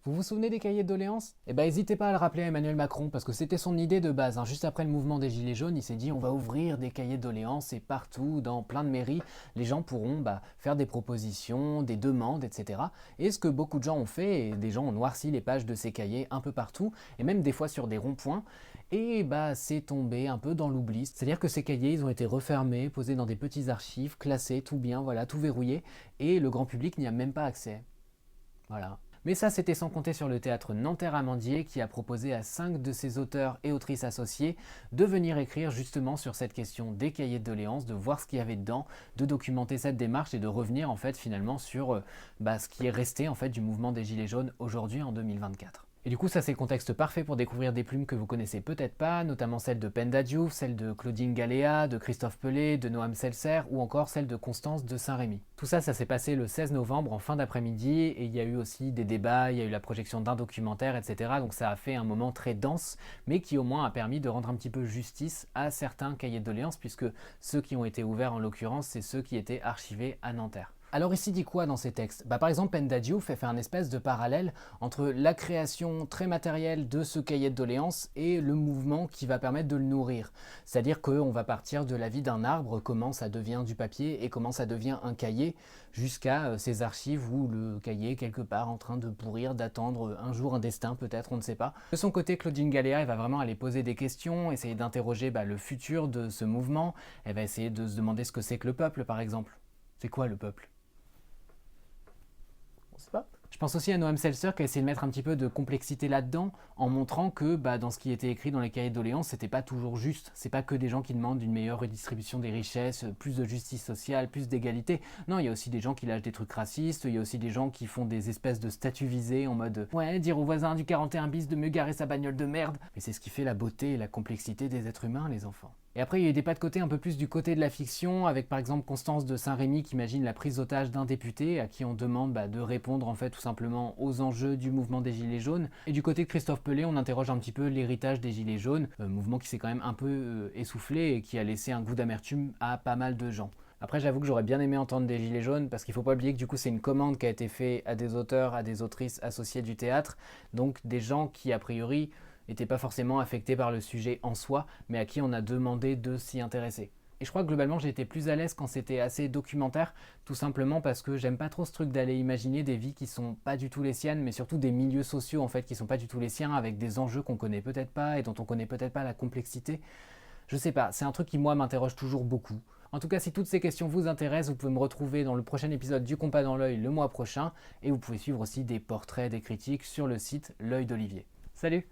Vous vous souvenez des cahiers de doléances? Eh ben, n'hésitez pas à le rappeler à Emmanuel Macron, parce que c'était son idée de base, hein. Juste après le mouvement des Gilets jaunes, il s'est dit on va ouvrir des cahiers de doléances et partout, dans plein de mairies, les gens pourront faire des propositions, des demandes, etc. Et ce que beaucoup de gens ont fait, et des gens ont noirci les pages de ces cahiers un peu partout, et même des fois sur des ronds-points, et c'est tombé un peu dans l'oubli. C'est-à-dire que ces cahiers, ils ont été refermés, posés dans des petits archives, classés, tout bien, voilà, tout verrouillé, et le grand public n'y a même pas accès. Voilà. Mais ça, c'était sans compter sur le théâtre Nanterre-Amandier qui a proposé à 5 de ses auteurs et autrices associés de venir écrire justement sur cette question des cahiers de doléances, de voir ce qu'il y avait dedans, de documenter cette démarche et de revenir en fait finalement sur ce qui est resté en fait du mouvement des Gilets jaunes aujourd'hui en 2024. Et du coup, ça c'est le contexte parfait pour découvrir des plumes que vous connaissez peut-être pas, notamment celle de Penda Diouf, celle de Claudine Galéa, de Christophe Pelé, de Noam Seltzer ou encore celle de Constance de Saint-Rémy. Tout ça, ça s'est passé le 16 novembre en fin d'après-midi et il y a eu aussi des débats, il y a eu la projection d'un documentaire, etc. Donc ça a fait un moment très dense, mais qui au moins a permis de rendre un petit peu justice à certains cahiers de doléances, puisque ceux qui ont été ouverts en l'occurrence, c'est ceux qui étaient archivés à Nanterre. Alors ici dit quoi dans ces textes? Par exemple, Penda Diouf fait un espèce de parallèle entre la création très matérielle de ce cahier de doléances et le mouvement qui va permettre de le nourrir. C'est-à-dire qu'on va partir de la vie d'un arbre, comment ça devient du papier et comment ça devient un cahier, jusqu'à ces archives où le cahier est quelque part en train de pourrir, d'attendre un jour un destin peut-être, on ne sait pas. De son côté, Claudine Galéa, elle va vraiment aller poser des questions, essayer d'interroger le futur de ce mouvement, elle va essayer de se demander ce que c'est que le peuple par exemple. C'est quoi le peuple? On sait pas. Je pense aussi à Noam Seltzer qui a essayé de mettre un petit peu de complexité là-dedans en montrant que dans ce qui était écrit dans les cahiers de doléances, c'était pas toujours juste. C'est pas que des gens qui demandent une meilleure redistribution des richesses, plus de justice sociale, plus d'égalité. Non, il y a aussi des gens qui lâchent des trucs racistes, il y a aussi des gens qui font des espèces de statuts visés en mode ouais, dire au voisin du 41 bis de mieux garer sa bagnole de merde. Mais c'est ce qui fait la beauté et la complexité des êtres humains, les enfants. Et après, il y a eu des pas de côté un peu plus du côté de la fiction, avec par exemple Constance de Saint-Rémy qui imagine la prise d'otage d'un député à qui on demande de répondre en fait tout simplement aux enjeux du mouvement des Gilets jaunes. Et du côté de Christophe Pelé, on interroge un petit peu l'héritage des Gilets jaunes, mouvement qui s'est quand même un peu essoufflé et qui a laissé un goût d'amertume à pas mal de gens. Après, j'avoue que j'aurais bien aimé entendre des Gilets jaunes, parce qu'il faut pas oublier que du coup c'est une commande qui a été faite à des auteurs, à des autrices associées du théâtre, donc des gens qui a priori n'étaient pas forcément affectés par le sujet en soi, mais à qui on a demandé de s'y intéresser. Et je crois que globalement j'ai été plus à l'aise quand c'était assez documentaire, tout simplement parce que j'aime pas trop ce truc d'aller imaginer des vies qui sont pas du tout les siennes, mais surtout des milieux sociaux en fait qui sont pas du tout les siens, avec des enjeux qu'on connaît peut-être pas et dont on connaît peut-être pas la complexité. Je sais pas, c'est un truc qui moi m'interroge toujours beaucoup. En tout cas, si toutes ces questions vous intéressent, vous pouvez me retrouver dans le prochain épisode du Compas dans l'œil le mois prochain, et vous pouvez suivre aussi des portraits, des critiques sur le site L'œil d'Olivier. Salut!